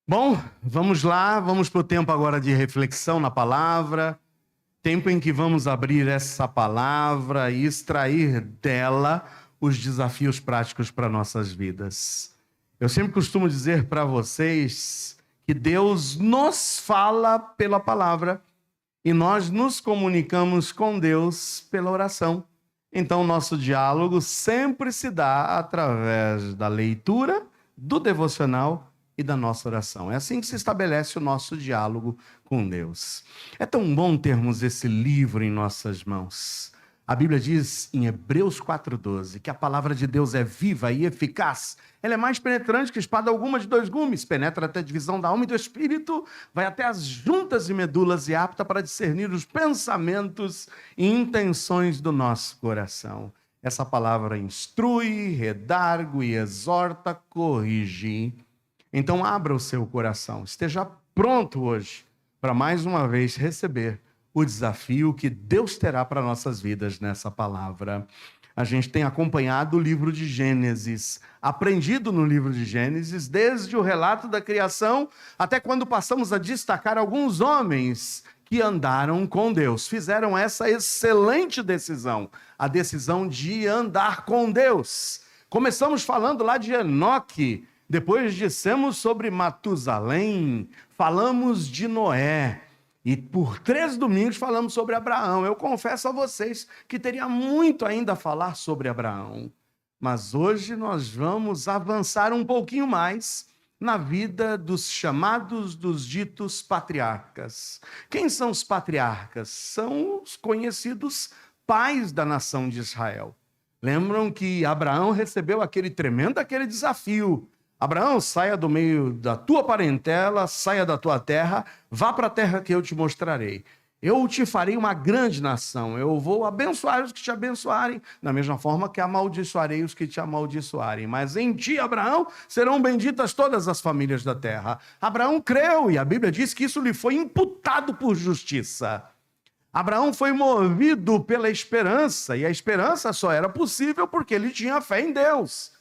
Bom, vamos lá, vamos para o tempo agora de reflexão na palavra, tempo em que vamos abrir essa palavra e extrair dela os desafios práticos para nossas vidas. Eu sempre costumo dizer para vocês que Deus nos fala pela palavra e nós nos comunicamos com Deus pela oração. Então, nosso diálogo sempre se dá através da leitura, do devocional e da nossa oração. É assim que se estabelece o nosso diálogo com Deus. É tão bom termos esse livro em nossas mãos. A Bíblia diz em Hebreus 4:12 que a palavra de Deus é viva e eficaz. Ela é mais penetrante que espada alguma de dois gumes, penetra até a divisão da alma e do espírito, vai até as juntas e medulas e apta para discernir os pensamentos e intenções do nosso coração. Essa palavra instrui, redargue e exorta, corrige. Então abra o seu coração, esteja pronto hoje para mais uma vez receber o desafio que Deus terá para nossas vidas nessa palavra. A gente tem acompanhado o livro de Gênesis, aprendido no livro de Gênesis, desde o relato da criação até quando passamos a destacar alguns homens que andaram com Deus, fizeram essa excelente decisão, a decisão de andar com Deus. Começamos falando lá de Enoque, depois dissemos sobre Matusalém, falamos de Noé. E por 3 domingos falamos sobre Abraão. Eu confesso a vocês que teria muito ainda a falar sobre Abraão. Mas hoje nós vamos avançar um pouquinho mais na vida dos chamados, dos ditos patriarcas. Quem são os patriarcas? São os conhecidos pais da nação de Israel. Lembram que Abraão recebeu aquele desafio. Abraão, saia do meio da tua parentela, saia da tua terra, vá para a terra que eu te mostrarei. Eu te farei uma grande nação, eu vou abençoar os que te abençoarem, da mesma forma que amaldiçoarei os que te amaldiçoarem. Mas em ti, Abraão, serão benditas todas as famílias da terra. Abraão creu e a Bíblia diz que isso lhe foi imputado por justiça. Abraão foi movido pela esperança, e a esperança só era possível porque ele tinha fé em Deus.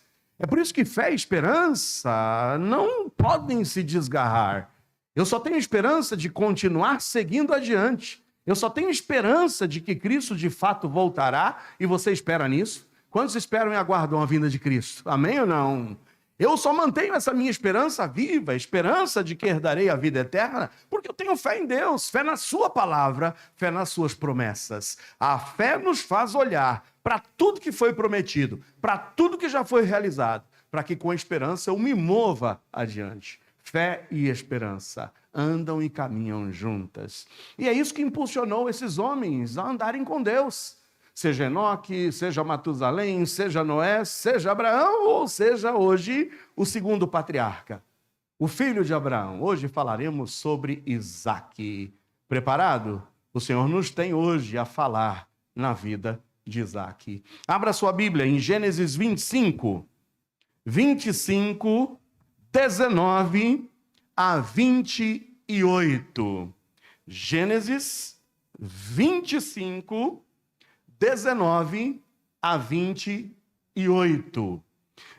É por isso que fé e esperança não podem se desgarrar. Eu só tenho esperança de continuar seguindo adiante. Eu só tenho esperança de que Cristo de fato voltará, e você espera nisso? Quantos esperam e aguardam a vinda de Cristo? Amém ou não? Eu só mantenho essa minha esperança viva, a esperança de que herdarei a vida eterna, porque eu tenho fé em Deus, fé na sua palavra, fé nas suas promessas. A fé nos faz olhar para tudo que foi prometido, para tudo que já foi realizado, para que com a esperança eu me mova adiante. Fé e esperança andam e caminham juntas. E é isso que impulsionou esses homens a andarem com Deus. Seja Enoque, seja Matusalém, seja Noé, seja Abraão, ou seja hoje o segundo patriarca, o filho de Abraão. Hoje falaremos sobre Isaque. Preparado? O Senhor nos tem hoje a falar na vida de Isaque. Abra sua Bíblia em Gênesis 25, 19 a 28. Gênesis 25, 19 a 28.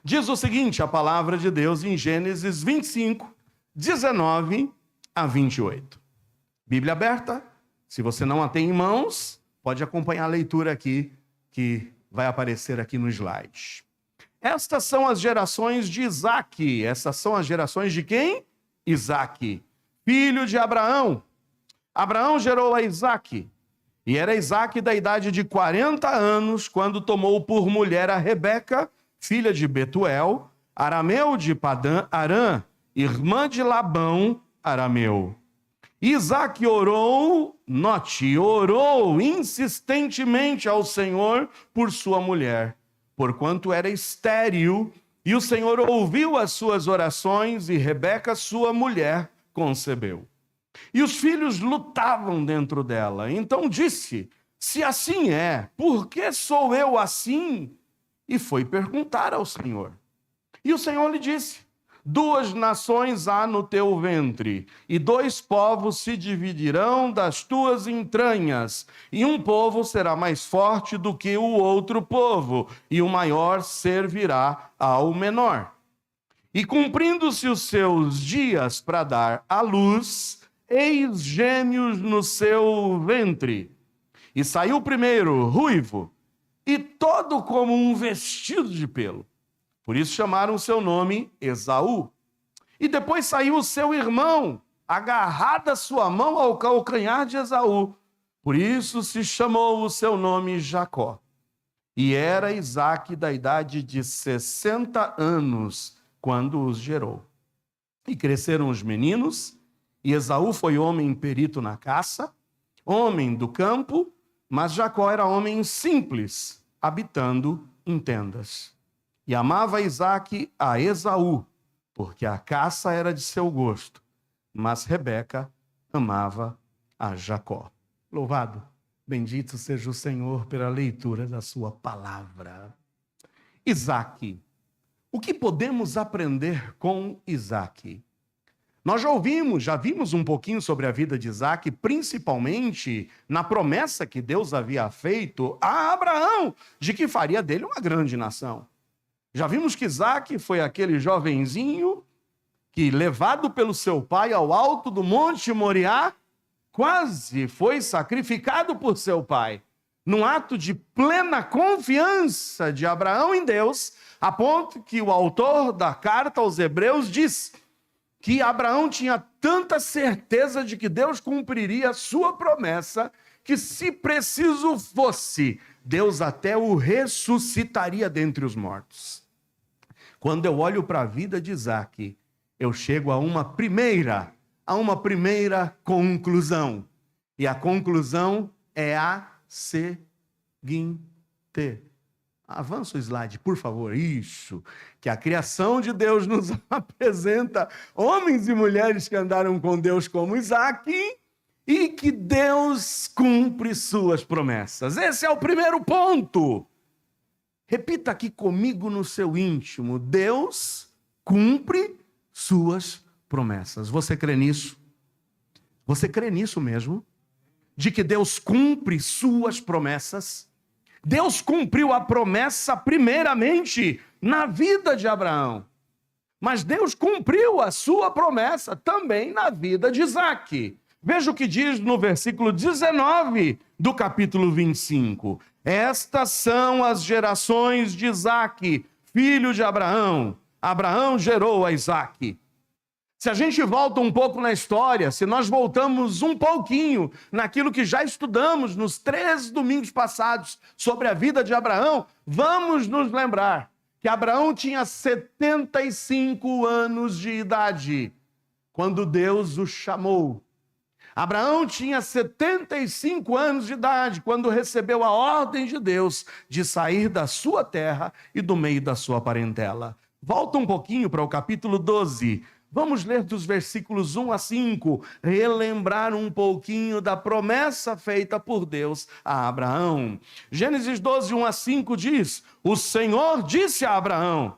Diz o seguinte, a palavra de Deus em Gênesis 25, 19 a 28. Bíblia aberta, se você não a tem em mãos, pode acompanhar a leitura aqui, que vai aparecer aqui no slide. Estas são as gerações de Isaque. Essas são as gerações de quem? Isaque, filho de Abraão. Abraão gerou a Isaque. E era Isaque da idade de 40 anos, quando tomou por mulher a Rebeca, filha de Betuel, arameu de Padã Arã, irmã de Labão, arameu. Isaque orou insistentemente ao Senhor por sua mulher, porquanto era estéril, e o Senhor ouviu as suas orações, e Rebeca, sua mulher, concebeu. E os filhos lutavam dentro dela. Então disse, se assim é, por que sou eu assim? E foi perguntar ao Senhor. E o Senhor lhe disse, 2 nações há no teu ventre, e 2 povos se dividirão das tuas entranhas, e um povo será mais forte do que o outro povo, e o maior servirá ao menor. E cumprindo-se os seus dias para dar à luz, eis gêmeos no seu ventre. E saiu o primeiro, ruivo, e todo como um vestido de pelo. Por isso chamaram o seu nome Esaú. E depois saiu o seu irmão, agarrada sua mão ao calcanhar de Esaú. Por isso se chamou o seu nome Jacó. E era Isaque da idade de 60 anos, quando os gerou. E cresceram os meninos, e Esaú foi homem perito na caça, homem do campo, mas Jacó era homem simples, habitando em tendas. E amava Isaque a Esaú, porque a caça era de seu gosto, mas Rebeca amava a Jacó. Louvado, bendito seja o Senhor pela leitura da sua palavra. Isaque. O que podemos aprender com Isaque? Nós já vimos um pouquinho sobre a vida de Isaque, principalmente na promessa que Deus havia feito a Abraão, de que faria dele uma grande nação. Já vimos que Isaque foi aquele jovenzinho que, levado pelo seu pai ao alto do Monte Moriá, quase foi sacrificado por seu pai, num ato de plena confiança de Abraão em Deus, a ponto que o autor da carta aos Hebreus diz que Abraão tinha tanta certeza de que Deus cumpriria a sua promessa, que se preciso fosse, Deus até o ressuscitaria dentre os mortos. Quando eu olho para a vida de Isaque, eu chego a uma primeira conclusão. E a conclusão é a seguinte. Avança o slide, por favor. Isso. Que a criação de Deus nos apresenta homens e mulheres que andaram com Deus como Isaque e que Deus cumpre suas promessas. Esse é o primeiro ponto. Repita aqui comigo no seu íntimo. Deus cumpre suas promessas. Você crê nisso? Você crê nisso mesmo? De que Deus cumpre suas promessas? Deus cumpriu a promessa primeiramente na vida de Abraão. Mas Deus cumpriu a sua promessa também na vida de Isaque. Veja o que diz no versículo 19 do capítulo 25. Estas são as gerações de Isaque, filho de Abraão. Abraão gerou a Isaque. Se a gente volta um pouco na história, se nós voltamos um pouquinho naquilo que já estudamos nos 3 domingos passados sobre a vida de Abraão, vamos nos lembrar que Abraão tinha 75 anos de idade quando Deus o chamou. Abraão tinha 75 anos de idade quando recebeu a ordem de Deus de sair da sua terra e do meio da sua parentela. Volta um pouquinho para o capítulo 12. Vamos ler dos versículos 1 a 5, relembrar um pouquinho da promessa feita por Deus a Abraão. Gênesis 12, 1 a 5 diz: o Senhor disse a Abraão: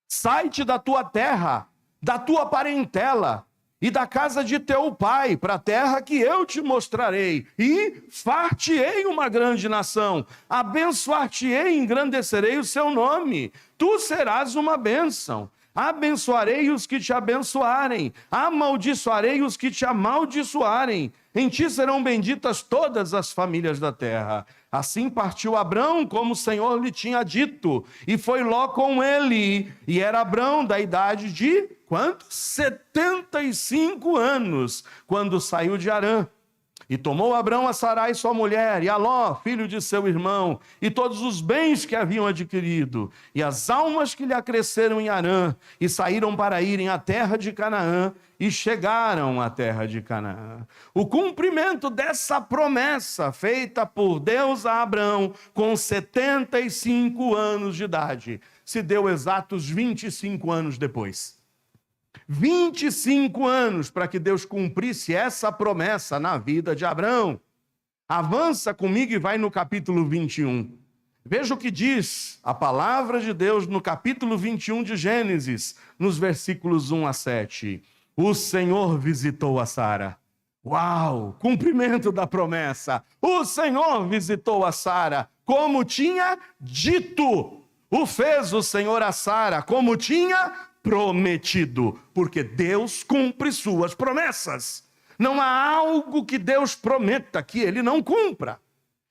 sai-te da tua terra, da tua parentela e da casa de teu pai, para a terra que eu te mostrarei, e far-te-ei uma grande nação, abençoar-te-ei e engrandecerei o seu nome, tu serás uma bênção. Abençoarei os que te abençoarem, amaldiçoarei os que te amaldiçoarem. Em ti serão benditas todas as famílias da terra. Assim partiu Abrão, como o Senhor lhe tinha dito, e foi Ló com ele. E era Abrão da idade de, quanto? 75 anos, quando saiu de Harã. E tomou Abrão a Sarai, sua mulher, e a Ló, filho de seu irmão, e todos os bens que haviam adquirido, e as almas que lhe acresceram em Harã, e saíram para irem à terra de Canaã, e chegaram à terra de Canaã. O cumprimento dessa promessa feita por Deus a Abrão, com 75 anos de idade, se deu exatos 25 anos depois. 25 anos para que Deus cumprisse essa promessa na vida de Abrão. Avança comigo e vai no capítulo 21. Veja o que diz a palavra de Deus no capítulo 21 de Gênesis, nos versículos 1 a 7. O Senhor visitou a Sara. Uau! Cumprimento da promessa. O Senhor visitou a Sara, como tinha dito. O fez o Senhor a Sara, como tinha prometido, porque Deus cumpre suas promessas. Não há algo que Deus prometa que ele não cumpra.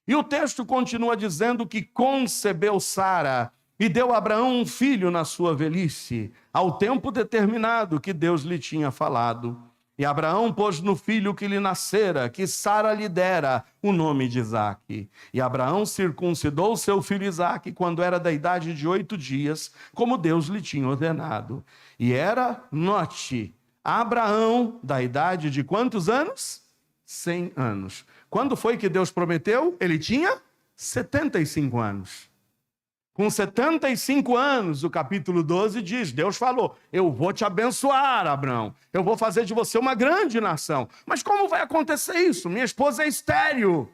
E o texto continua dizendo que concebeu Sara e deu a Abraão um filho na sua velhice, ao tempo determinado que Deus lhe tinha falado. E Abraão pôs no filho que lhe nascera, que Sara lhe dera, o nome de Isaque. E Abraão circuncidou seu filho Isaque quando era da idade de 8 dias, como Deus lhe tinha ordenado. E era, note, Abraão da idade de quantos anos? 100 anos. Quando foi que Deus prometeu? Ele tinha 75 anos. Com 75 anos, o capítulo 12 diz, Deus falou, eu vou te abençoar, Abraão. Eu vou fazer de você uma grande nação. Mas como vai acontecer isso? Minha esposa é estéril.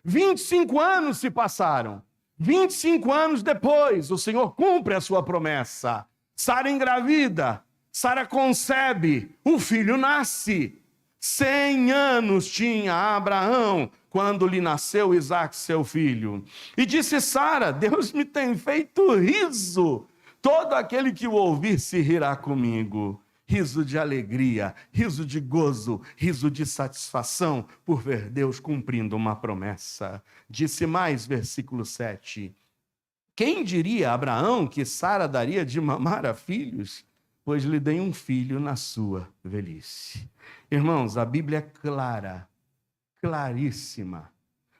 25 anos se passaram. 25 anos depois, o Senhor cumpre a sua promessa. Sara engravida, Sara concebe, o filho nasce. 100 anos tinha Abraão quando lhe nasceu Isaque, seu filho. E disse Sara, Deus me tem feito riso. Todo aquele que o ouvir se rirá comigo. Riso de alegria, riso de gozo, riso de satisfação por ver Deus cumprindo uma promessa. Disse mais, versículo 7. Quem diria a Abraão que Sara daria de mamar a filhos? Pois lhe dei um filho na sua velhice. Irmãos, a Bíblia é clara, claríssima,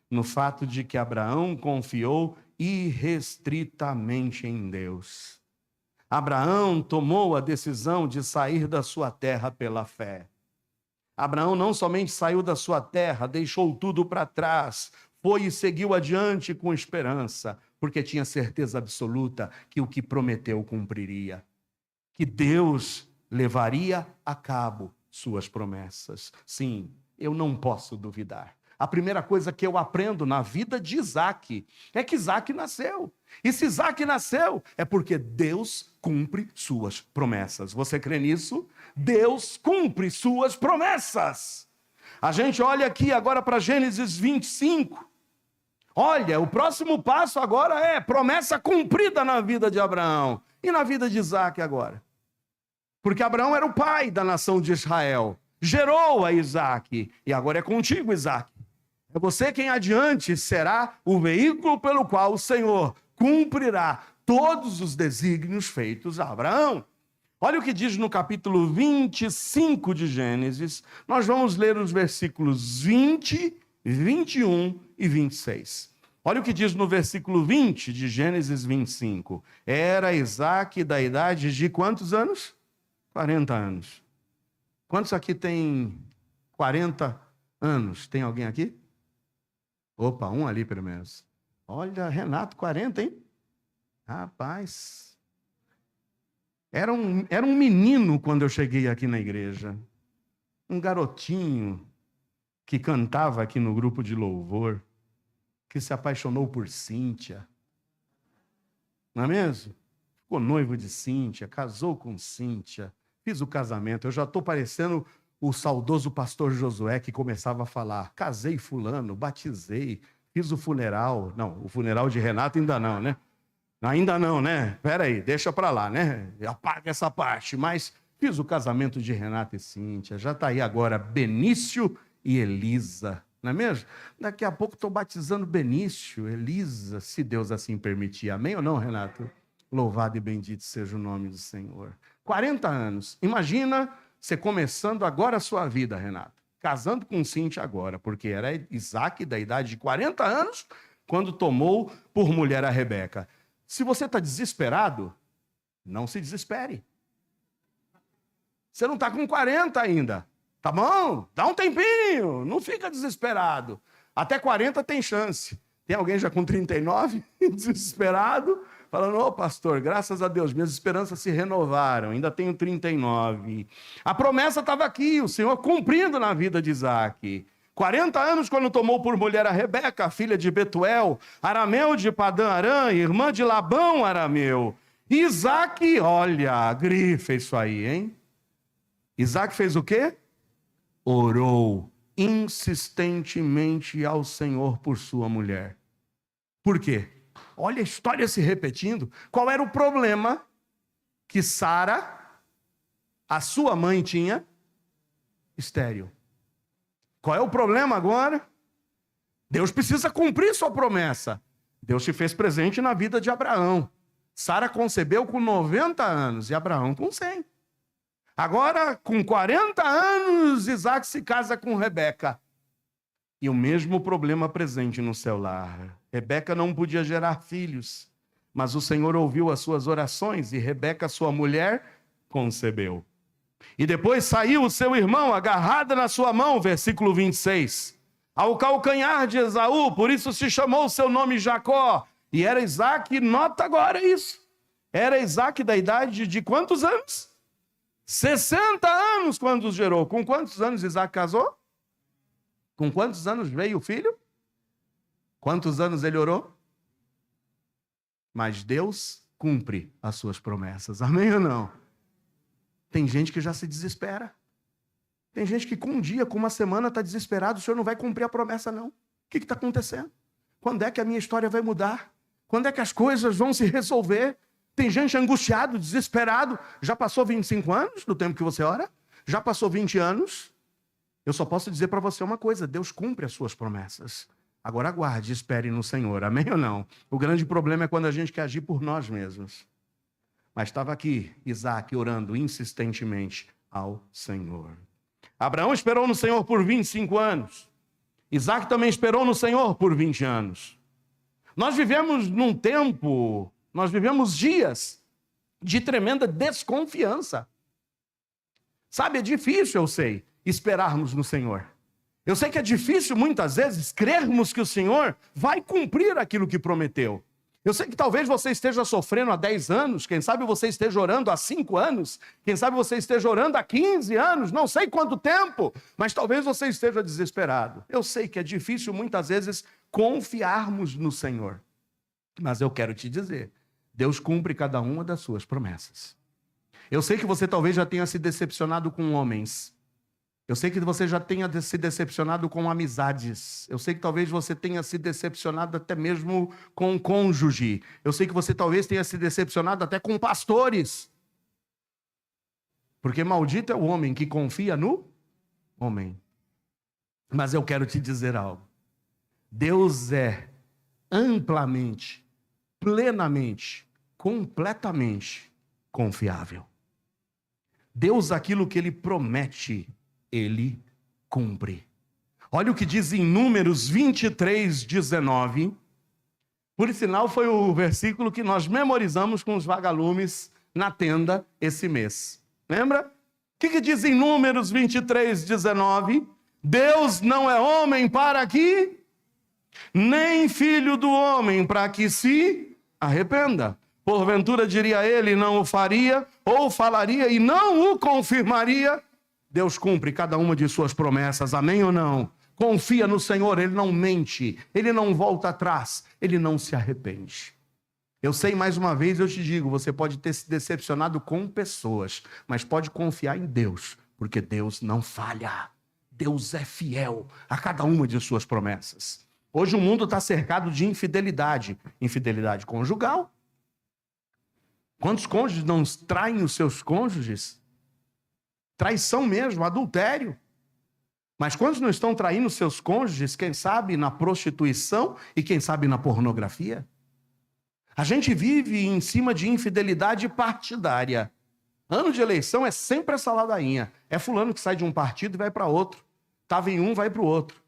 no fato de que Abraão confiou irrestritamente em Deus. Abraão tomou a decisão de sair da sua terra pela fé. Abraão não somente saiu da sua terra, deixou tudo para trás, foi e seguiu adiante com esperança, porque tinha certeza absoluta que o que prometeu cumpriria, que Deus levaria a cabo suas promessas. Sim, eu não posso duvidar. A primeira coisa que eu aprendo na vida de Isaque é que Isaque nasceu. E se Isaque nasceu, é porque Deus cumpre suas promessas. Você crê nisso? Deus cumpre suas promessas. A gente olha aqui agora para Gênesis 25. Olha, o próximo passo agora é promessa cumprida na vida de Abraão. E na vida de Isaque agora? Porque Abraão era o pai da nação de Israel. Gerou a Isaque. E agora é contigo, Isaque. É você quem adiante será o veículo pelo qual o Senhor cumprirá todos os desígnios feitos a Abraão. Olha o que diz no capítulo 25 de Gênesis. Nós vamos ler os versículos 20, 21 e 26. Olha o que diz no versículo 20 de Gênesis 25. Era Isaque da idade de quantos anos? 40 anos. Quantos aqui tem 40 anos? Tem alguém aqui? Opa, um ali pelo menos. Olha, Renato, 40, hein? Rapaz. Era um menino quando eu cheguei aqui na igreja. Um garotinho que cantava aqui no grupo de louvor, que se apaixonou por Cíntia. Não é mesmo? Ficou noivo de Cíntia, casou com Cíntia. Fiz o casamento, eu já estou parecendo o saudoso pastor Josué que começava a falar, casei fulano, batizei, fiz o funeral. Não, o funeral de Renato ainda não, né? Ainda não, né? Pera aí, deixa para lá, né? Apaga essa parte. Mas fiz o casamento de Renato e Cíntia, já está aí agora Benício e Elisa, não é mesmo? Daqui a pouco estou batizando Benício, Elisa, se Deus assim permitir. Amém ou não, Renato? Louvado e bendito seja o nome do Senhor. 40 anos. Imagina você começando agora a sua vida, Renato. Casando com Cíntia agora, porque era Isaque da idade de 40 anos, quando tomou por mulher a Rebeca. Se você está desesperado, não se desespere. Você não está com 40 ainda. Tá bom? Dá um tempinho. Não fica desesperado. Até 40 tem chance. Tem alguém já com 39, desesperado? Falando, ô pastor, graças a Deus, minhas esperanças se renovaram, ainda tenho 39. A promessa estava aqui, o Senhor cumprindo na vida de Isaque. 40 anos quando tomou por mulher a Rebeca, filha de Betuel, arameu de Padã Arã, irmã de Labão arameu. E Isaque, olha, grifa isso aí, hein? Isaque fez o quê? Orou insistentemente ao Senhor por sua mulher. Por quê? Olha a história se repetindo. Qual era o problema que Sara, a sua mãe, tinha estéril. Qual é o problema agora? Deus precisa cumprir sua promessa. Deus se fez presente na vida de Abraão. Sara concebeu com 90 anos e Abraão com 100. Agora, com 40 anos, Isaac se casa com Rebeca. E o mesmo problema presente no seu lar. Rebeca não podia gerar filhos, mas o Senhor ouviu as suas orações e Rebeca, sua mulher, concebeu. E depois saiu o seu irmão agarrada na sua mão, versículo 26, ao calcanhar de Esaú, por isso se chamou o seu nome Jacó. E era Isaac, nota agora isso, era Isaac da idade de quantos anos? 60 anos quando os gerou. Com quantos anos Isaac casou? Com quantos anos veio o filho? Quantos anos ele orou? Mas Deus cumpre as suas promessas. Amém ou não? Tem gente que já se desespera. Tem gente que com um dia, com uma semana está desesperado. O Senhor não vai cumprir a promessa não. O que está acontecendo? Quando é que a minha história vai mudar? Quando é que as coisas vão se resolver? Tem gente angustiado, desesperado. Já passou 25 anos do tempo que você ora? Já passou 20 anos? Eu só posso dizer para você uma coisa: Deus cumpre as suas promessas. Agora aguarde, espere no Senhor. Amém ou não? O grande problema é quando a gente quer agir por nós mesmos. Mas estava aqui Isaac orando insistentemente ao Senhor. Abraão esperou no Senhor por 25 anos. Isaac também esperou no Senhor por 20 anos. Nós vivemos num tempo, nós vivemos dias de tremenda desconfiança. Sabe, é difícil, eu sei, esperarmos no Senhor. Eu sei que é difícil, muitas vezes, crermos que o Senhor vai cumprir aquilo que prometeu. Eu sei que talvez você esteja sofrendo há 10 anos, quem sabe você esteja orando há 5 anos, quem sabe você esteja orando há 15 anos, não sei quanto tempo, mas talvez você esteja desesperado. Eu sei que é difícil, muitas vezes, confiarmos no Senhor. Mas eu quero te dizer, Deus cumpre cada uma das suas promessas. Eu sei que você talvez já tenha se decepcionado com homens. Eu sei que você já tenha se decepcionado com amizades. Eu sei que talvez você tenha se decepcionado até mesmo com o cônjuge. Eu sei que você talvez tenha se decepcionado até com pastores. Porque maldito é o homem que confia no homem. Mas eu quero te dizer algo. Deus é amplamente, plenamente, completamente confiável. Deus, aquilo que Ele promete, Ele cumpre. Olha o que diz em Números 23, 19. Por sinal, foi o versículo que nós memorizamos com os vagalumes na tenda esse mês. Lembra? O que diz em Números 23, 19? Deus não é homem para que, nem filho do homem para que se arrependa. Porventura diria ele, não o faria, ou falaria e não o confirmaria. Deus cumpre cada uma de suas promessas, amém ou não? Confia no Senhor, Ele não mente, Ele não volta atrás, Ele não se arrepende. Eu sei, mais uma vez eu te digo, você pode ter se decepcionado com pessoas, mas pode confiar em Deus, porque Deus não falha. Deus é fiel a cada uma de suas promessas. Hoje o mundo está cercado de infidelidade, infidelidade conjugal. Quantos cônjuges não traem os seus cônjuges? Traição mesmo, adultério. Mas quantos não estão traindo seus cônjuges, quem sabe na prostituição e quem sabe na pornografia? A gente vive em cima de infidelidade partidária. Ano de eleição é sempre essa ladainha. É fulano que sai de um partido e vai para outro. Estava em um, vai para o outro.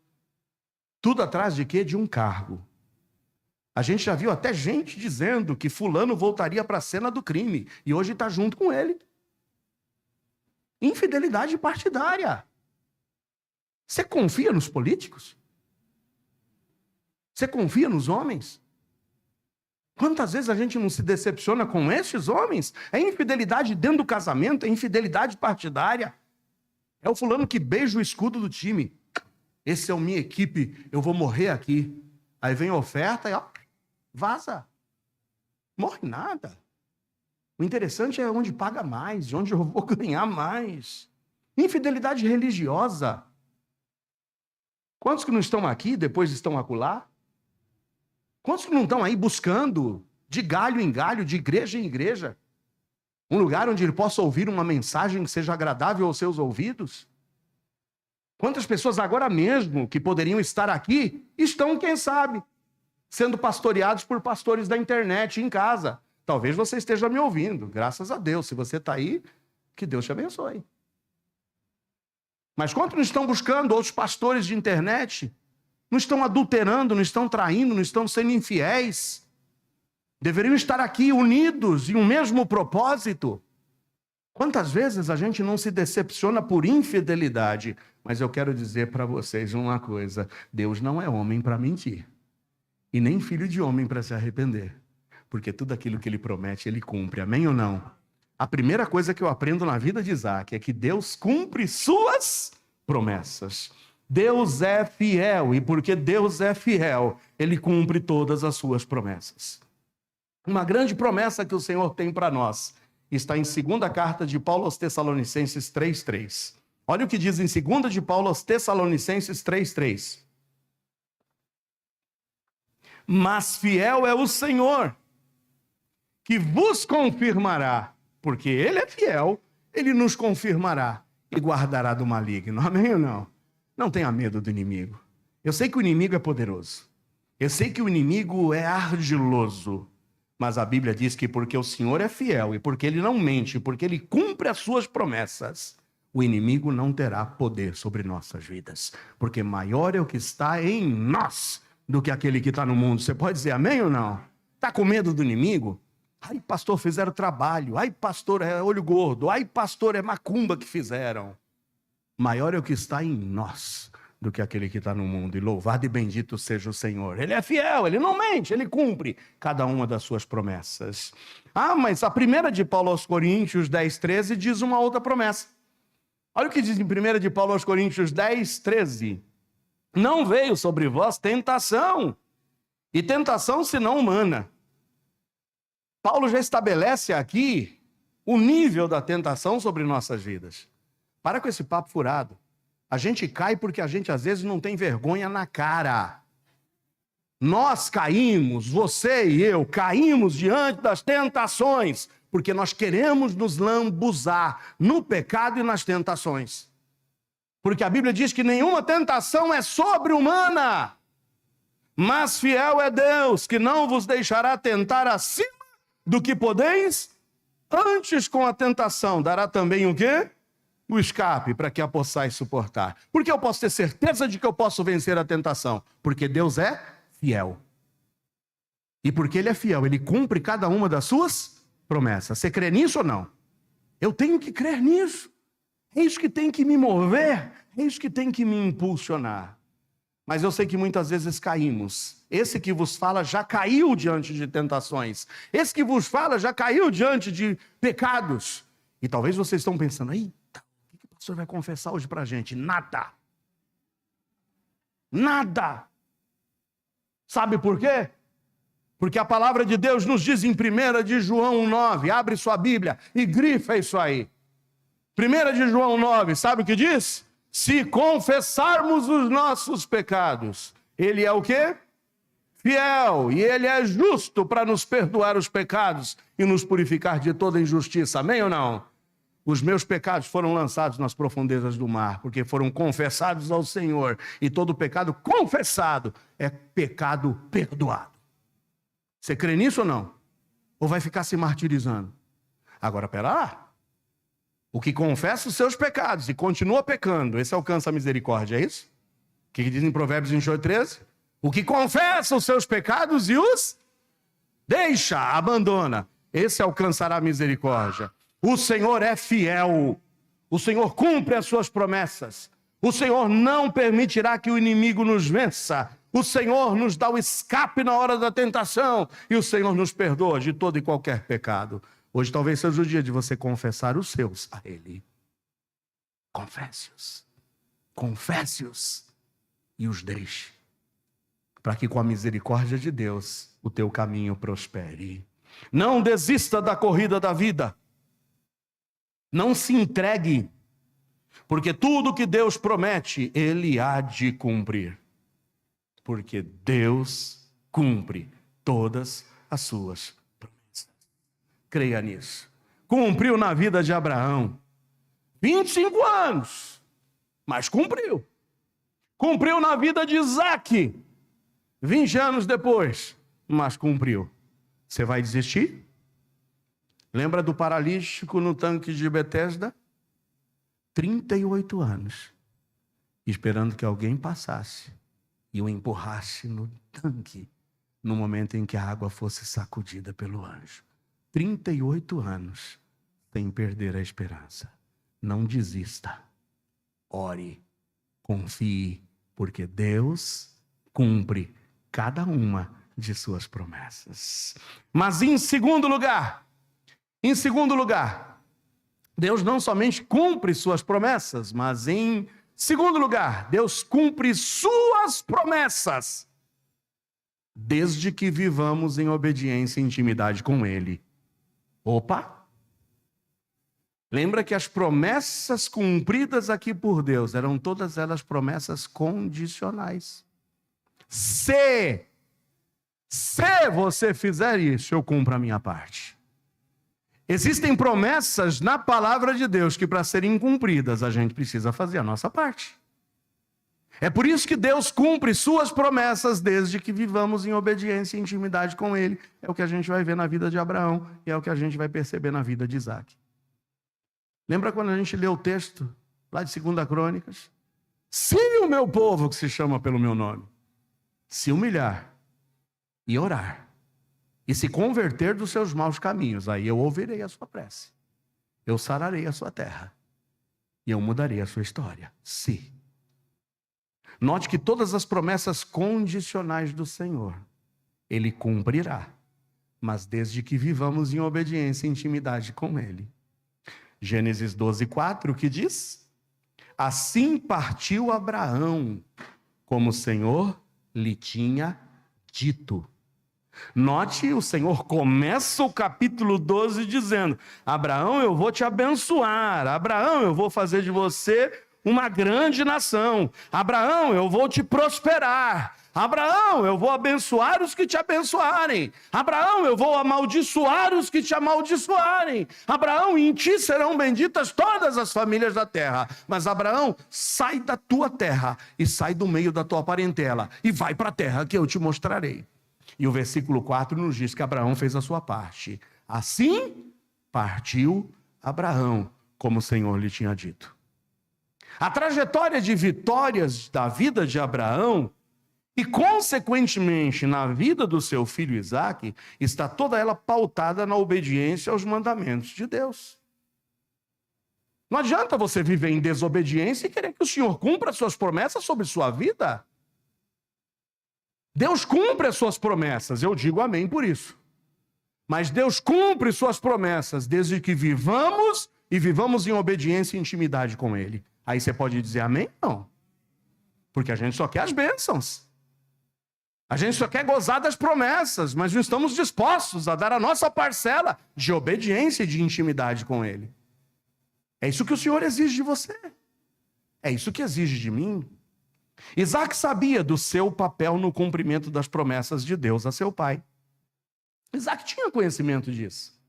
Tudo atrás de quê? De um cargo. A gente já viu até gente dizendo que fulano voltaria para a cena do crime e hoje está junto com ele. Infidelidade partidária. Você confia nos políticos? Você confia nos homens? Quantas vezes a gente não se decepciona com esses homens? É infidelidade dentro do casamento, é infidelidade partidária. É o fulano que beija o escudo do time. Esse é a minha equipe, eu vou morrer aqui. Aí vem a oferta e ó, vaza. Morre nada. O interessante é onde paga mais, onde eu vou ganhar mais. Infidelidade religiosa. Quantos que não estão aqui, depois estão acolá? Quantos que não estão aí buscando de galho em galho, de igreja em igreja? Um lugar onde ele possa ouvir uma mensagem que seja agradável aos seus ouvidos? Quantas pessoas agora mesmo que poderiam estar aqui estão, quem sabe, sendo pastoreados por pastores da internet em casa. Talvez você esteja me ouvindo, graças a Deus. Se você está aí, que Deus te abençoe. Mas quantos não estão buscando outros pastores de internet? Não estão adulterando, não estão traindo, não estão sendo infiéis? Deveriam estar aqui unidos em um mesmo propósito. Quantas vezes a gente não se decepciona por infidelidade? Mas eu quero dizer para vocês uma coisa: Deus não é homem para mentir, e nem filho de homem para se arrepender, porque tudo aquilo que ele promete, ele cumpre. Amém ou não? A primeira coisa que eu aprendo na vida de Isaac é que Deus cumpre suas promessas. Deus é fiel, e porque Deus é fiel, ele cumpre todas as suas promessas. Uma grande promessa que o Senhor tem para nós está em 2ª carta de Paulo aos Tessalonicenses 3:3. Olha o que diz em 2ª de Paulo aos Tessalonicenses 3:3. Mas fiel é o Senhor, que vos confirmará, porque ele é fiel, ele nos confirmará e guardará do maligno. Amém ou não? Não tenha medo do inimigo. Eu sei que o inimigo é poderoso. Eu sei que o inimigo é ardiloso. Mas a Bíblia diz que porque o Senhor é fiel e porque ele não mente, porque ele cumpre as suas promessas, o inimigo não terá poder sobre nossas vidas. Porque maior é o que está em nós do que aquele que está no mundo. Você pode dizer amém ou não? Está com medo do inimigo? Ai, pastor, fizeram trabalho. Ai, pastor, é olho gordo. Ai, pastor, é macumba que fizeram. Maior é o que está em nós do que aquele que está no mundo. E louvado e bendito seja o Senhor. Ele é fiel, ele não mente, ele cumpre cada uma das suas promessas. Ah, mas a 1ª de Paulo aos Coríntios 10:13 diz uma outra promessa. Olha o que diz em 1ª de Paulo aos Coríntios 10:13. Não veio sobre vós tentação, e tentação senão humana. Paulo já estabelece aqui o nível da tentação sobre nossas vidas. Para com esse papo furado. A gente cai porque a gente às vezes não tem vergonha na cara. Nós caímos, você e eu, caímos diante das tentações, porque nós queremos nos lambuzar no pecado e nas tentações. Porque a Bíblia diz que nenhuma tentação é sobre-humana, mas fiel é Deus, que não vos deixará tentar acima do que podeis, antes com a tentação dará também o quê? O escape, para que a possais suportar. Porque eu posso ter certeza de que eu posso vencer a tentação? Porque Deus é fiel. E porque Ele é fiel, Ele cumpre cada uma das suas promessas. Você crê nisso ou não? Eu tenho que crer nisso. É isso que tem que me mover, é isso que tem que me impulsionar. Mas eu sei que muitas vezes caímos. Esse que vos fala já caiu diante de tentações. Esse que vos fala já caiu diante de pecados. E talvez vocês estão pensando, eita, o que o pastor vai confessar hoje para a gente? Nada. Nada. Sabe por quê? Porque a palavra de Deus nos diz em 1 de João 9, abre sua Bíblia e grifa isso aí. 1 de João 9, sabe o que diz? Se confessarmos os nossos pecados, Ele é o quê? Fiel, e Ele é justo para nos perdoar os pecados e nos purificar de toda injustiça. Amém ou não? Os meus pecados foram lançados nas profundezas do mar, porque foram confessados ao Senhor, e todo pecado confessado é pecado perdoado. Você crê nisso ou não? Ou vai ficar se martirizando? Agora, pera lá. O que confessa os seus pecados e continua pecando, esse alcança a misericórdia, é isso? O que diz em Provérbios 28:13? O que confessa os seus pecados e os deixa, abandona, esse alcançará a misericórdia. O Senhor é fiel, o Senhor cumpre as suas promessas, o Senhor não permitirá que o inimigo nos vença, o Senhor nos dá o escape na hora da tentação e o Senhor nos perdoa de todo e qualquer pecado. Hoje talvez seja o dia de você confessar os seus a Ele. Confesse-os. Confesse-os e os deixe. Para que com a misericórdia de Deus o teu caminho prospere. Não desista da corrida da vida. Não se entregue. Porque tudo que Deus promete, Ele há de cumprir. Porque Deus cumpre todas as suas promessas. Creia nisso. cumpriu na vida de Abraão. 25 anos, mas cumpriu. Cumpriu na vida de Isaac, 20 anos depois, mas cumpriu. Você vai desistir? Lembra do paralítico no tanque de Betesda? 38 anos, esperando que alguém passasse e o empurrasse no tanque, no momento em que a água fosse sacudida pelo anjo. 38 anos, sem perder a esperança. Não desista. Ore, confie, porque Deus cumpre cada uma de suas promessas. Mas em segundo lugar, Deus não somente cumpre suas promessas, mas em segundo lugar, Deus cumpre suas promessas, desde que vivamos em obediência e intimidade com Ele. Opa! Lembra que as promessas cumpridas aqui por Deus eram todas elas promessas condicionais. Se você fizer isso, eu cumpro a minha parte. Existem promessas na palavra de Deus que, para serem cumpridas, a gente precisa fazer a nossa parte. É por isso que Deus cumpre suas promessas desde que vivamos em obediência e intimidade com Ele. É o que a gente vai ver na vida de Abraão e é o que a gente vai perceber na vida de Isaac. Lembra quando a gente lê o texto lá de 2 Crônicas? Se o meu povo, que se chama pelo meu nome, se humilhar e orar, e se converter dos seus maus caminhos, aí eu ouvirei a sua prece, eu sararei a sua terra, e eu mudarei a sua história. Se. Note que todas as promessas condicionais do Senhor, Ele cumprirá, mas desde que vivamos em obediência e intimidade com Ele. Gênesis 12:4, que diz: assim partiu Abraão, como o Senhor lhe tinha dito. Note, o Senhor começa o capítulo 12 dizendo: Abraão, eu vou te abençoar. Abraão, eu vou fazer de você uma grande nação. Abraão, eu vou te prosperar. Abraão, eu vou abençoar os que te abençoarem. Abraão, eu vou amaldiçoar os que te amaldiçoarem. Abraão, em ti serão benditas todas as famílias da terra. Mas Abraão, sai da tua terra e sai do meio da tua parentela e vai para a terra que eu te mostrarei. E o versículo 4 nos diz que Abraão fez a sua parte. Assim partiu Abraão, como o Senhor lhe tinha dito. A trajetória de vitórias da vida de Abraão e, consequentemente, na vida do seu filho Isaque, está toda ela pautada na obediência aos mandamentos de Deus. Não adianta você viver em desobediência e querer que o Senhor cumpra as suas promessas sobre sua vida. Deus cumpre as suas promessas, eu digo amém por isso. Mas Deus cumpre suas promessas desde que vivamos em obediência e intimidade com Ele. Aí você pode dizer amém? Não. Porque a gente só quer as bênçãos. A gente só quer gozar das promessas, mas não estamos dispostos a dar a nossa parcela de obediência e de intimidade com Ele. É isso que o Senhor exige de você. É isso que exige de mim. Isaac sabia do seu papel no cumprimento das promessas de Deus a seu pai. Isaac tinha conhecimento disso.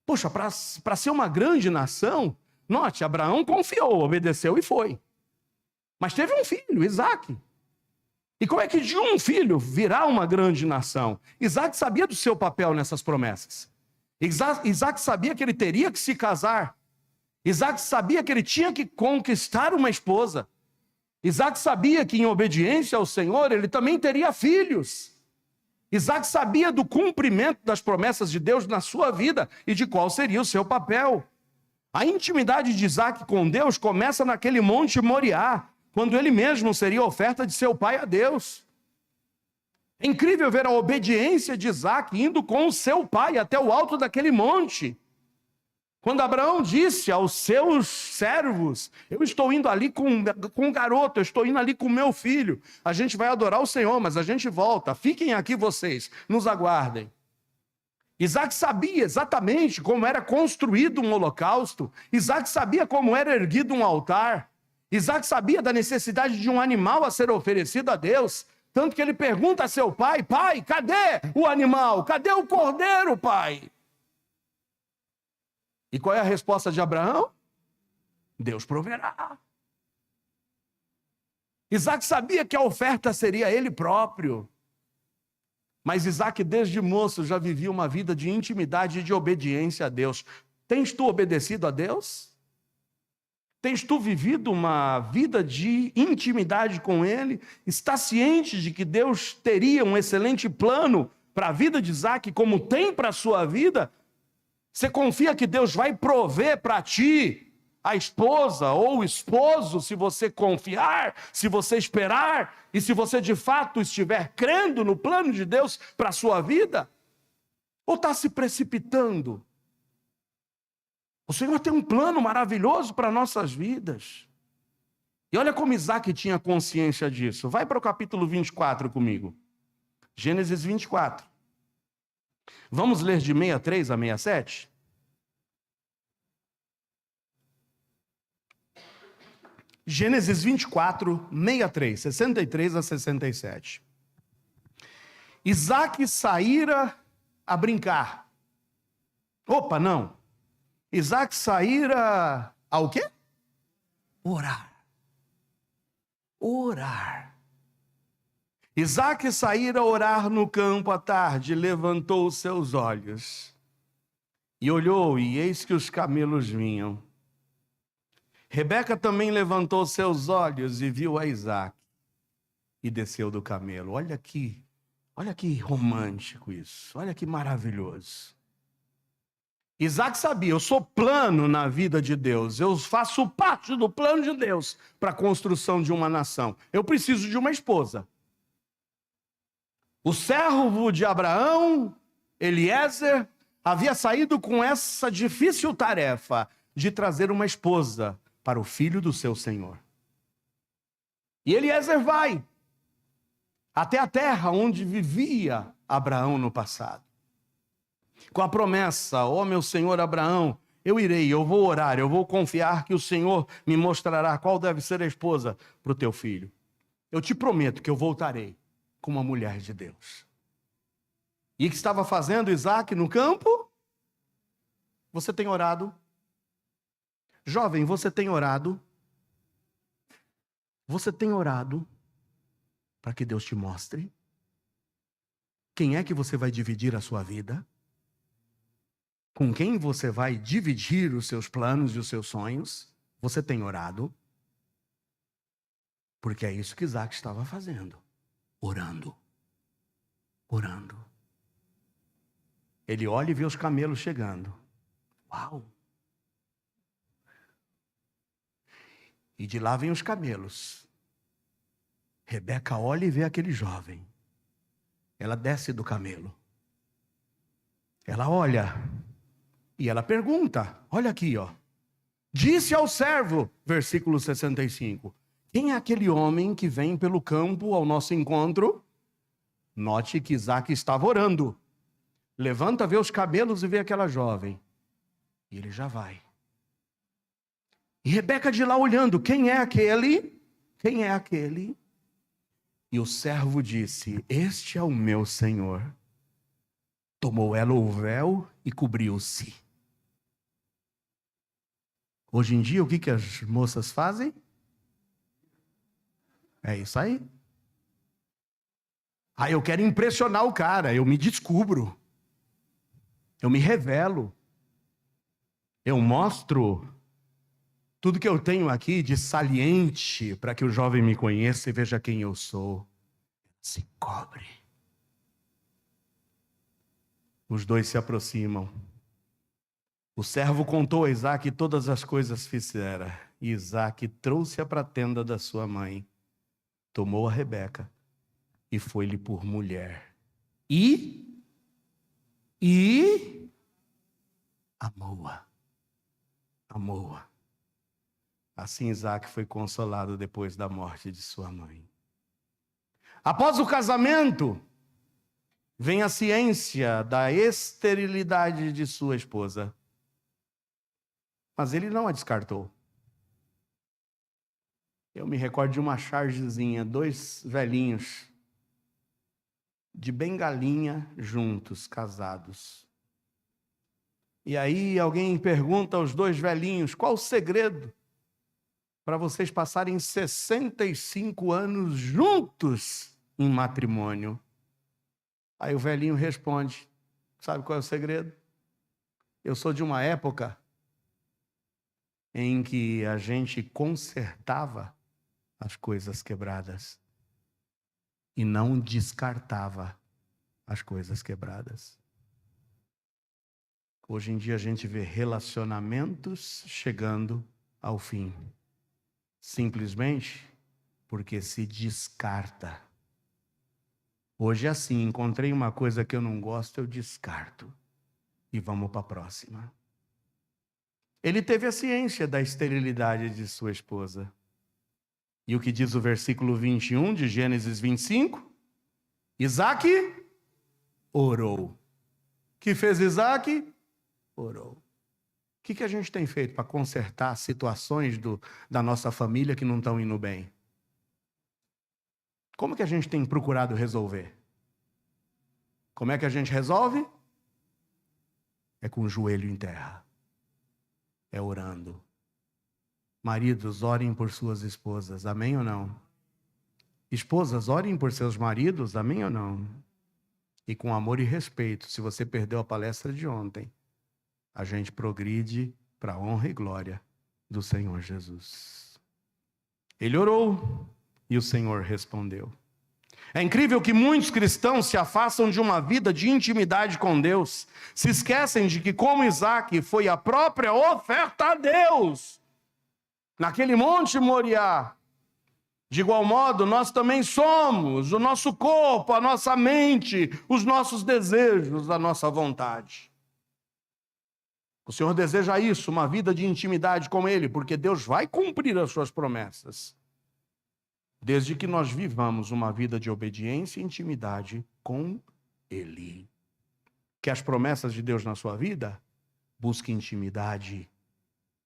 Poxa, para ser uma grande nação, note, Abraão confiou, obedeceu e foi. Mas teve um filho, Isaac. E como é que de um filho virá uma grande nação? Isaac sabia do seu papel nessas promessas. Isaac sabia que ele teria que se casar. Isaac sabia que ele tinha que conquistar uma esposa. Isaac sabia que, em obediência ao Senhor, ele também teria filhos. Isaac sabia do cumprimento das promessas de Deus na sua vida e de qual seria o seu papel. A intimidade de Isaac com Deus começa naquele monte Moriá, quando ele mesmo seria a oferta de seu pai a Deus. É incrível ver a obediência de Isaac indo com o seu pai até o alto daquele monte. Quando Abraão disse aos seus servos: eu estou indo ali com um garoto, eu estou indo ali com o meu filho, a gente vai adorar o Senhor, mas a gente volta, fiquem aqui vocês, nos aguardem. Isaac sabia exatamente como era construído um holocausto, Isaac sabia como era erguido um altar, Isaac sabia da necessidade de um animal a ser oferecido a Deus, tanto que ele pergunta a seu pai: pai, cadê o animal? Cadê o cordeiro, pai? E qual é a resposta de Abraão? Deus proverá. Isaac sabia que a oferta seria ele próprio. Mas Isaac, desde moço, já vivia uma vida de intimidade e de obediência a Deus. Tens tu obedecido a Deus? Tens tu vivido uma vida de intimidade com Ele? Está ciente de que Deus teria um excelente plano para a vida de Isaac, como tem para a sua vida? Você confia que Deus vai prover para ti a esposa ou o esposo, se você confiar, se você esperar, e se você de fato estiver crendo no plano de Deus para a sua vida? Ou está se precipitando? O Senhor tem um plano maravilhoso para nossas vidas. E olha como Isaac tinha consciência disso. Vai para o capítulo 24 comigo. Gênesis 24. Vamos ler de 63 a 67? Gênesis 24, 63, 63 a 67. Isaac saíra a brincar. Opa, não. Isaac saíra ao quê? Orar. Orar. Isaac saíra a orar no campo à tarde, levantou os seus olhos e olhou, e eis que os camelos vinham. Rebeca também levantou seus olhos e viu a Isaac e desceu do camelo. Olha que romântico isso, olha que maravilhoso. Isaac sabia, eu sou plano na vida de Deus, eu faço parte do plano de Deus para a construção de uma nação. Eu preciso de uma esposa. O servo de Abraão, Eliezer, havia saído com essa difícil tarefa de trazer uma esposa para o filho do seu senhor. E Eliezer vai até a terra onde vivia Abraão no passado, com a promessa: ó meu senhor Abraão, eu irei, eu vou orar, eu vou confiar que o Senhor me mostrará qual deve ser a esposa para o teu filho. Eu te prometo que eu voltarei com uma mulher de Deus. E o que estava fazendo Isaac no campo? Você tem orado? Jovem, você tem orado? Você tem orado para que Deus te mostre quem é que você vai dividir a sua vida? Com quem você vai dividir os seus planos e os seus sonhos? Você tem orado? Porque é isso que Isaac estava fazendo. Orando. Orando. Ele olha e vê os camelos chegando. Uau! E de lá vem os camelos. Rebeca olha e vê aquele jovem. Ela desce do camelo. Ela olha e ela pergunta. Olha aqui, ó. Disse ao servo, versículo 65. Quem é aquele homem que vem pelo campo ao nosso encontro? Note que Isaac estava orando. Levanta, vê os camelos e vê aquela jovem. E ele já vai. E Rebeca de lá olhando, quem é aquele? Quem é aquele? E o servo disse, este é o meu senhor. Tomou ela o véu e cobriu-se. Hoje em dia, o que as moças fazem? É isso aí. Ah, eu quero impressionar o cara, eu me descubro. Eu me revelo. Eu mostro tudo que eu tenho aqui de saliente para que o jovem me conheça e veja quem eu sou. Se cobre. Os dois se aproximam. O servo contou a Isaac todas as coisas que fizera. E Isaac trouxe-a para a tenda da sua mãe. Tomou a Rebeca e foi-lhe por mulher. E amou-a. Amou-a. Assim Isaac foi consolado depois da morte de sua mãe. Após o casamento, vem a ciência da esterilidade de sua esposa. Mas ele não a descartou. Eu me recordo de uma chargezinha, 2 velhinhos, de bengalinha juntos, casados. E aí alguém pergunta aos dois velhinhos, qual o segredo para vocês passarem 65 anos juntos em matrimônio? Aí o velhinho responde, sabe qual é o segredo? Eu sou de uma época em que a gente consertava as coisas quebradas e não descartava as coisas quebradas. Hoje em dia a gente vê relacionamentos chegando ao fim, simplesmente porque se descarta. Hoje é assim, encontrei uma coisa que eu não gosto, eu descarto e vamos para a próxima. Ele teve a ciência da esterilidade de sua esposa. E o que diz o versículo 21 de Gênesis 25? Isaac orou. O que fez Isaac? Orou. O que a gente tem feito para consertar situações da nossa família que não estão indo bem? Como que a gente tem procurado resolver? Como é que a gente resolve? É com o joelho em terra. É orando. Maridos, orem por suas esposas, amém ou não? Esposas, orem por seus maridos, amém ou não? E com amor e respeito, se você perdeu a palestra de ontem, a gente progride para a honra e glória do Senhor Jesus. Ele orou e o Senhor respondeu. É incrível que muitos cristãos se afastam de uma vida de intimidade com Deus, se esquecem de que, como Isaac, foi a própria oferta a Deus, naquele monte Moriá. De igual modo, nós também somos, o nosso corpo, a nossa mente, os nossos desejos, a nossa vontade. O Senhor deseja isso, uma vida de intimidade com Ele, porque Deus vai cumprir as suas promessas, desde que nós vivamos uma vida de obediência e intimidade com Ele. Quer as promessas de Deus na sua vida? Busque intimidade,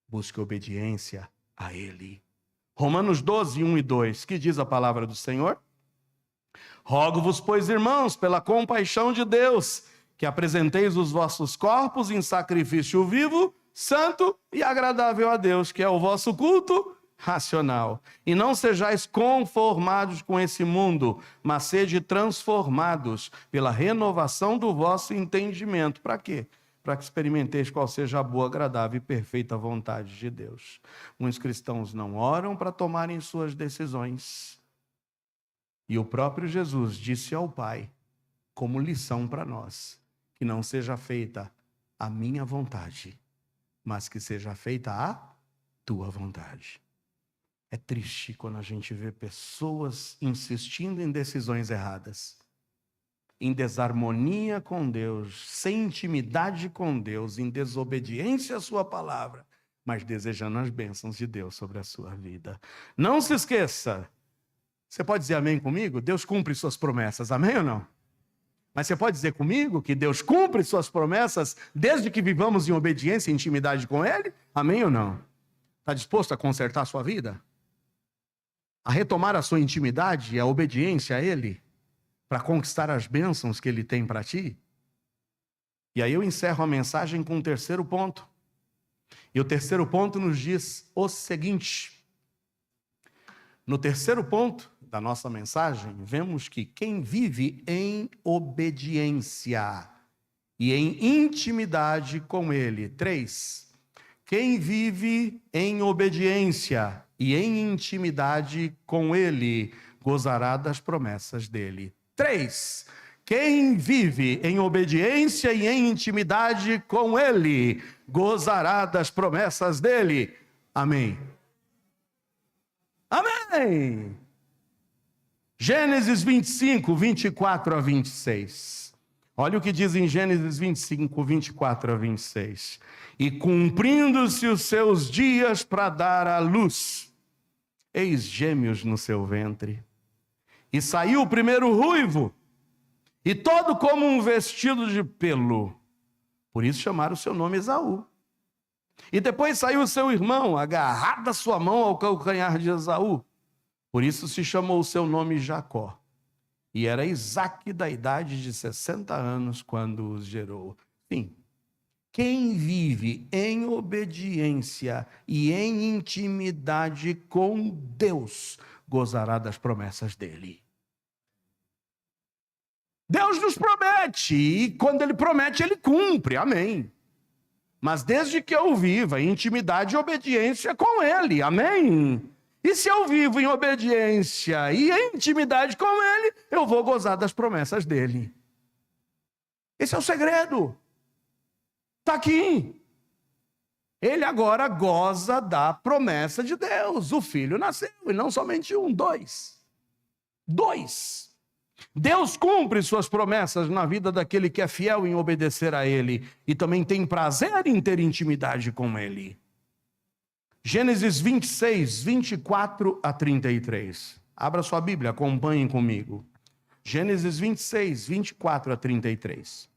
busque obediência a Ele. Romanos 12, 1 e 2, que diz a palavra do Senhor? Rogo-vos, pois, irmãos, pela compaixão de Deus, que apresenteis os vossos corpos em sacrifício vivo, santo e agradável a Deus, que é o vosso culto racional. E não sejais conformados com esse mundo, mas sede transformados pela renovação do vosso entendimento. Para quê? Para que experimenteis qual seja a boa, agradável e perfeita vontade de Deus. Muitos cristãos não oram para tomarem suas decisões. E o próprio Jesus disse ao Pai, como lição para nós, que não seja feita a minha vontade, mas que seja feita a tua vontade. É triste quando a gente vê pessoas insistindo em decisões erradas, em desarmonia com Deus, sem intimidade com Deus, em desobediência à sua palavra, mas desejando as bênçãos de Deus sobre a sua vida. Não se esqueça, você pode dizer amém comigo? Deus cumpre suas promessas, amém ou não? Mas você pode dizer comigo que Deus cumpre suas promessas desde que vivamos em obediência e intimidade com Ele? Amém ou não? Está disposto a consertar a sua vida? A retomar a sua intimidade e a obediência a Ele? Para conquistar as bênçãos que Ele tem para ti? E aí eu encerro a mensagem com o terceiro ponto. E o terceiro ponto nos diz o seguinte. No terceiro ponto da nossa mensagem, vemos que quem vive em obediência e em intimidade com Ele. 3. Quem vive em obediência e em intimidade com Ele, gozará das promessas dEle. 3. Quem vive em obediência e em intimidade com Ele, gozará das promessas dEle. Amém. Amém! Gênesis 25, 24 a 26. Olha o que diz em Gênesis 25, 24 a 26. E cumprindo-se os seus dias para dar à luz, eis gêmeos no seu ventre. E saiu o primeiro ruivo, e todo como um vestido de pelo. Por isso chamaram o seu nome Esaú. E depois saiu o seu irmão, agarrado a sua mão ao calcanhar de Esaú. Por isso se chamou o seu nome Jacó. E era Isaque da idade de 60 anos quando os gerou. Sim, Quem vive em obediência e em intimidade com Deus, gozará das promessas dele. Deus nos promete, e quando ele promete, ele cumpre, amém. Mas desde que eu viva em intimidade e obediência com ele, amém. E se eu vivo em obediência e em intimidade com ele, eu vou gozar das promessas dele. Esse é o segredo. Está aqui. Ele agora goza da promessa de Deus. O filho nasceu, e não somente um, dois. Deus cumpre suas promessas na vida daquele que é fiel em obedecer a ele e também tem prazer em ter intimidade com ele. Gênesis 26, 24 a 33. Abra sua Bíblia, acompanhem comigo. Gênesis 26, 24 a 33.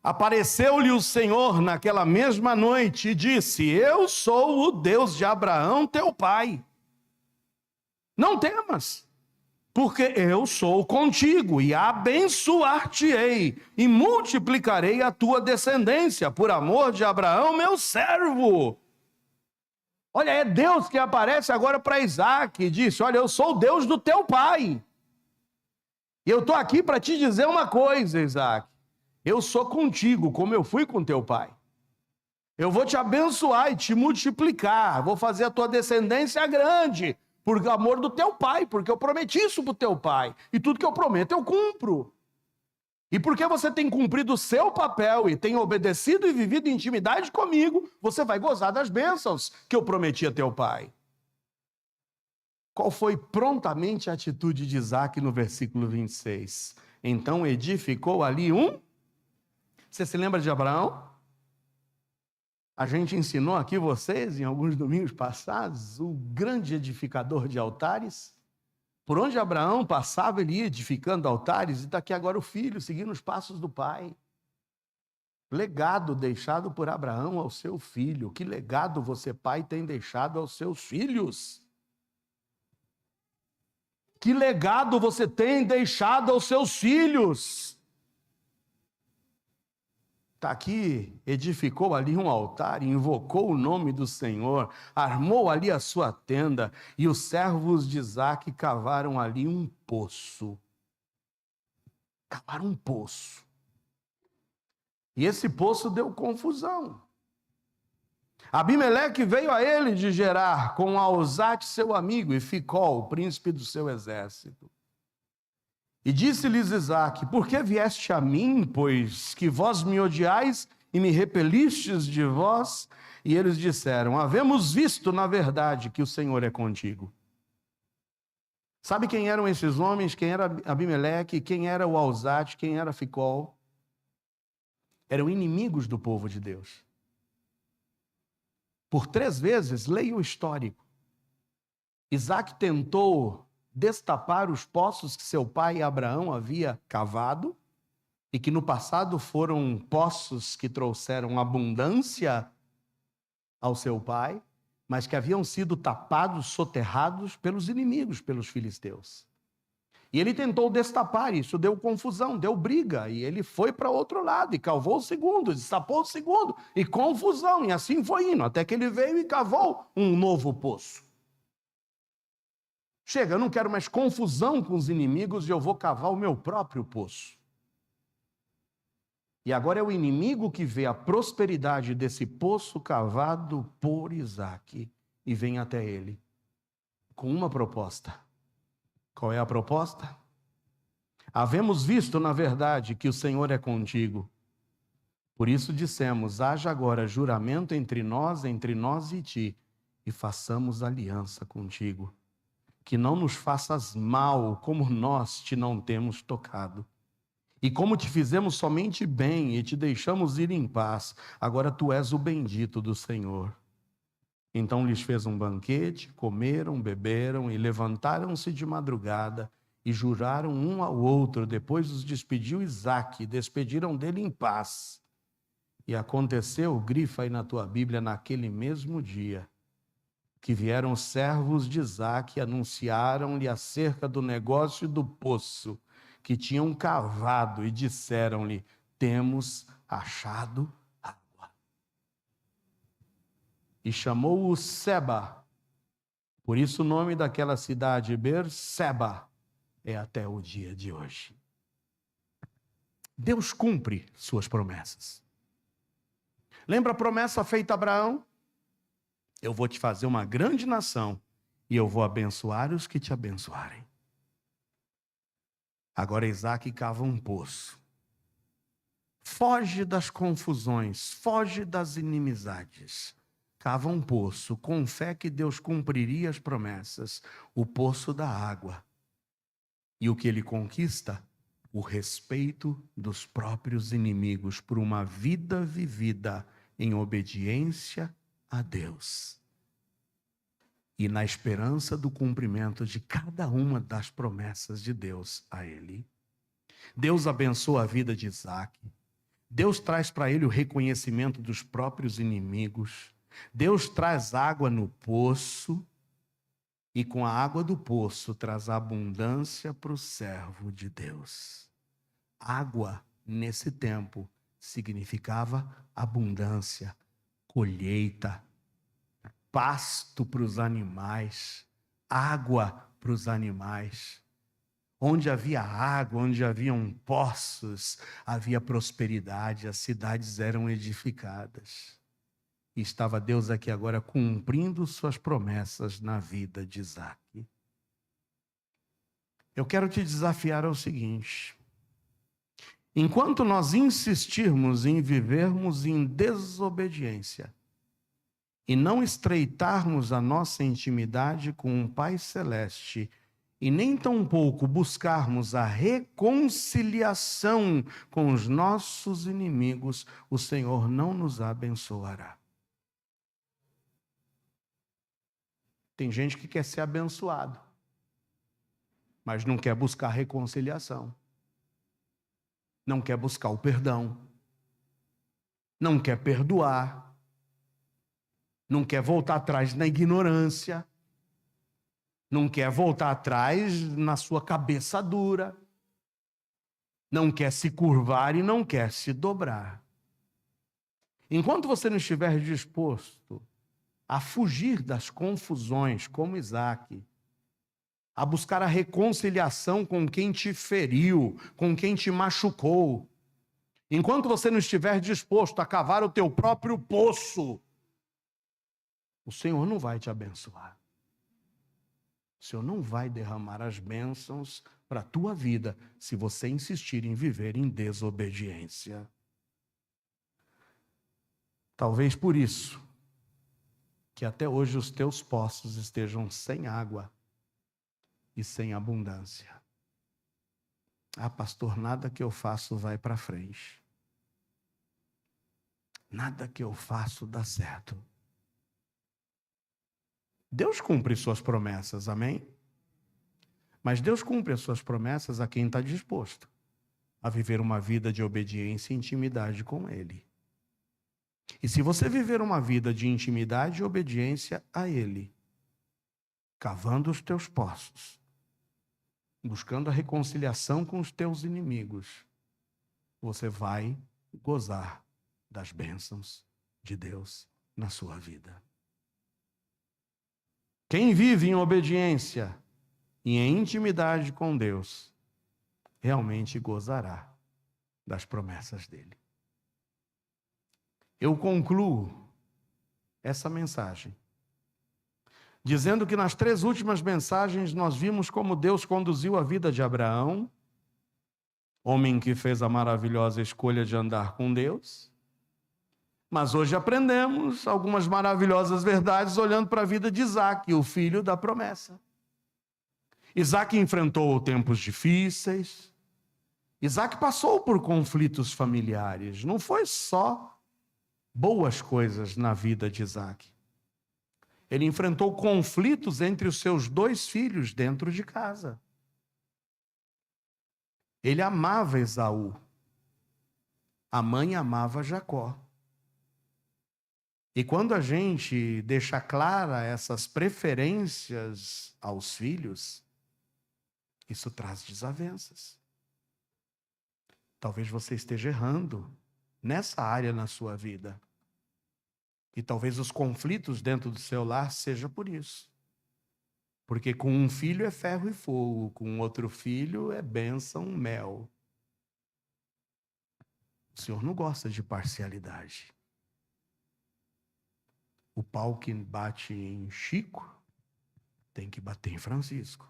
Apareceu-lhe o Senhor naquela mesma noite e disse: Eu sou o Deus de Abraão, teu pai. Não temas, porque eu sou contigo e abençoar-te-ei e multiplicarei a tua descendência por amor de Abraão, meu servo. Olha, é Deus que aparece agora para Isaac e disse: olha, eu sou o Deus do teu pai. E eu estou aqui para te dizer uma coisa, Isaac. Eu sou contigo, como eu fui com teu pai. Eu vou te abençoar e te multiplicar. Vou fazer a tua descendência grande, por amor do teu pai, porque eu prometi isso para o teu pai. E tudo que eu prometo, eu cumpro. E porque você tem cumprido o seu papel e tem obedecido e vivido em intimidade comigo, você vai gozar das bênçãos que eu prometi a teu pai. Qual foi prontamente a atitude de Isaac no versículo 26? Então edificou ali um... Você se lembra de Abraão? A gente ensinou aqui vocês, em alguns domingos passados, o grande edificador de altares. Por onde Abraão passava, ele ia edificando altares, e está aqui agora o filho, seguindo os passos do pai. Legado deixado por Abraão ao seu filho. Que legado você, pai, tem deixado aos seus filhos? Que legado você tem deixado aos seus filhos? Está aqui, edificou ali um altar, invocou o nome do Senhor, armou ali a sua tenda, e os servos de Isaac cavaram ali um poço. Cavaram um poço. E esse poço deu confusão. Abimeleque veio a ele de Gerar, com Auzate, seu amigo, e Ficol, o príncipe do seu exército. E disse-lhes Isaque: por que vieste a mim, pois que vós me odiais e me repelistes de vós? E eles disseram: havemos visto, na verdade, que o Senhor é contigo. Sabe quem eram esses homens? Quem era Abimeleque? Quem era o Auzate? Quem era Ficol? Eram inimigos do povo de Deus. Por 3 vezes, leia o histórico, Isaque tentou destapar os poços que seu pai Abraão havia cavado, e que no passado foram poços que trouxeram abundância ao seu pai, mas que haviam sido tapados, soterrados pelos inimigos, pelos filisteus. E ele tentou destapar isso, deu confusão, deu briga, e ele foi para outro lado e cavou o segundo, destapou o segundo, e confusão, e assim foi indo, até que ele veio e cavou um novo poço. Chega, eu não quero mais confusão com os inimigos e eu vou cavar o meu próprio poço. E agora é o inimigo que vê a prosperidade desse poço cavado por Isaque e vem até ele com uma proposta. Qual é a proposta? Havemos visto, na verdade, que o Senhor é contigo. Por isso dissemos: haja agora juramento entre nós e ti, e façamos aliança contigo. Que não nos faças mal, como nós te não temos tocado. E como te fizemos somente bem e te deixamos ir em paz, agora tu és o bendito do Senhor. Então lhes fez um banquete, comeram, beberam e levantaram-se de madrugada e juraram um ao outro. Depois os despediu Isaque e despediram dele em paz. E aconteceu, grifa aí na tua Bíblia, naquele mesmo dia, que vieram os servos de Isaque e anunciaram-lhe acerca do negócio do poço, que tinham cavado e disseram-lhe: temos achado água. E chamou-o Seba. Por isso o nome daquela cidade, Berseba, é até o dia de hoje. Deus cumpre suas promessas. Lembra a promessa feita a Abraão? Eu vou te fazer uma grande nação e eu vou abençoar os que te abençoarem. Agora Isaac cava um poço. Foge das confusões, foge das inimizades. Cava um poço, com fé que Deus cumpriria as promessas, o poço da água. E o que ele conquista? O respeito dos próprios inimigos por uma vida vivida em obediência a Deus. E na esperança do cumprimento de cada uma das promessas de Deus a ele. Deus abençoa a vida de Isaac. Deus traz para ele o reconhecimento dos próprios inimigos. Deus traz água no poço. E com a água do poço traz abundância para o servo de Deus. Água, nesse tempo, significava abundância, colheita, pasto para os animais, água para os animais. Onde havia água, onde haviam poços, havia prosperidade, as cidades eram edificadas. E estava Deus aqui agora cumprindo suas promessas na vida de Isaac. Eu quero te desafiar ao seguinte: enquanto nós insistirmos em vivermos em desobediência e não estreitarmos a nossa intimidade com o Pai Celeste e nem tampouco buscarmos a reconciliação com os nossos inimigos, o Senhor não nos abençoará. Tem gente que quer ser abençoado, mas não quer buscar reconciliação. Não quer buscar o perdão. Não quer perdoar. Não quer voltar atrás na ignorância. Não quer voltar atrás na sua cabeça dura. Não quer se curvar e não quer se dobrar. Enquanto você não estiver disposto a fugir das confusões, como Isaac, a buscar a reconciliação com quem te feriu, com quem te machucou, enquanto você não estiver disposto a cavar o teu próprio poço, o Senhor não vai te abençoar. O Senhor não vai derramar as bênçãos para a tua vida se você insistir em viver em desobediência. Talvez por isso que até hoje os teus poços estejam sem água e sem abundância. Ah, pastor, nada que eu faço vai para frente. Nada que eu faço dá certo. Deus cumpre suas promessas, amém? Mas Deus cumpre as suas promessas a quem está disposto a viver uma vida de obediência e intimidade com Ele. E se você viver uma vida de intimidade e obediência a Ele, cavando os teus poços, buscando a reconciliação com os teus inimigos, você vai gozar das bênçãos de Deus na sua vida. Quem vive em obediência e em intimidade com Deus, realmente gozará das promessas dele. Eu concluo essa mensagem dizendo que nas 3 últimas mensagens nós vimos como Deus conduziu a vida de Abraão, homem que fez a maravilhosa escolha de andar com Deus. Mas hoje aprendemos algumas maravilhosas verdades olhando para a vida de Isaac, o filho da promessa. Isaac enfrentou tempos difíceis. Isaac passou por conflitos familiares. Não foi só boas coisas na vida de Isaac. Ele enfrentou conflitos entre os seus 2 filhos dentro de casa. Ele amava Esaú. A mãe amava Jacó. E quando a gente deixa clara essas preferências aos filhos, isso traz desavenças. Talvez você esteja errando nessa área na sua vida. E talvez os conflitos dentro do seu lar seja por isso. Porque com um filho é ferro e fogo, com outro filho é bênção, mel. O Senhor não gosta de parcialidade. O pau que bate em Chico tem que bater em Francisco.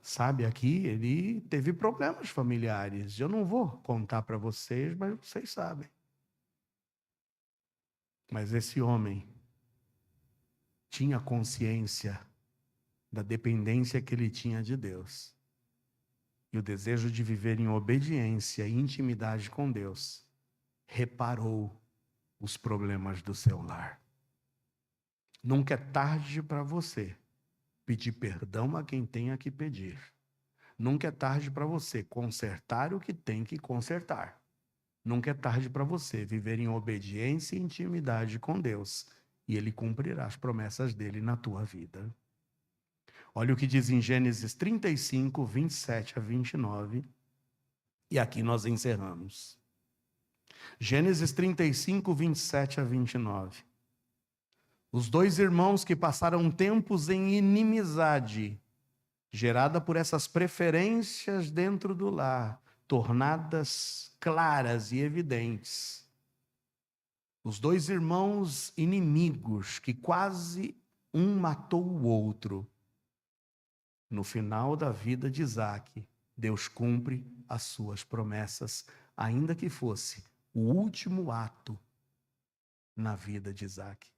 Sabe, aqui ele teve problemas familiares. Eu não vou contar para vocês, mas vocês sabem. Mas esse homem tinha consciência da dependência que ele tinha de Deus. E o desejo de viver em obediência e intimidade com Deus reparou os problemas do seu lar. Nunca é tarde para você pedir perdão a quem tenha que pedir. Nunca é tarde para você consertar o que tem que consertar. Nunca é tarde para você viver em obediência e intimidade com Deus. E Ele cumprirá as promessas dele na tua vida. Olha o que diz em Gênesis 35, 27 a 29. E aqui nós encerramos. Gênesis 35, 27 a 29. Os dois irmãos que passaram tempos em inimizade, gerada por essas preferências dentro do lar, tornadas claras e evidentes. Os dois irmãos inimigos, que quase um matou o outro. No final da vida de Isaque, Deus cumpre as suas promessas, ainda que fosse o último ato na vida de Isaque.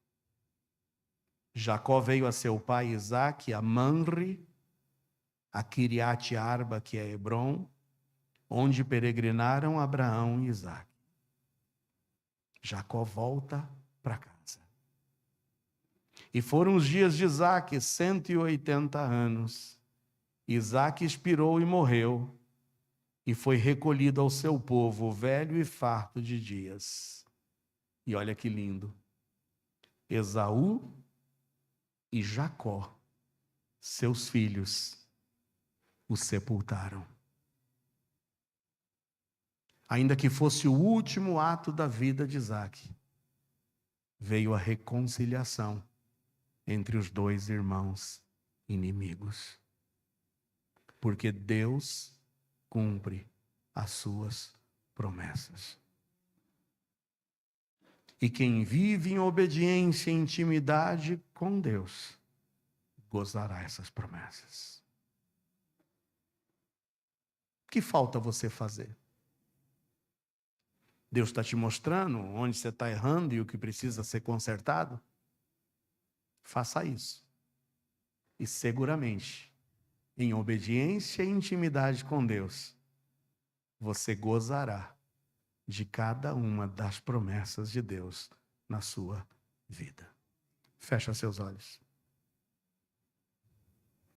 Jacó veio a seu pai Isaque, a Manre, a Kiriat Arba, que é Hebrom, onde peregrinaram Abraão e Isaque. Jacó volta para casa. E foram os dias de Isaque, 180 anos. Isaque expirou e morreu, e foi recolhido ao seu povo, velho e farto de dias. E olha que lindo. Esaú e Jacó, seus filhos, o sepultaram. Ainda que fosse o último ato da vida de Isaque, veio a reconciliação entre os dois irmãos inimigos. Porque Deus cumpre as suas promessas. E quem vive em obediência e intimidade com Deus, gozará essas promessas. O que falta você fazer? Deus está te mostrando onde você está errando e o que precisa ser consertado? Faça isso. E seguramente, em obediência e intimidade com Deus, você gozará de cada uma das promessas de Deus na sua vida. Fecha seus olhos.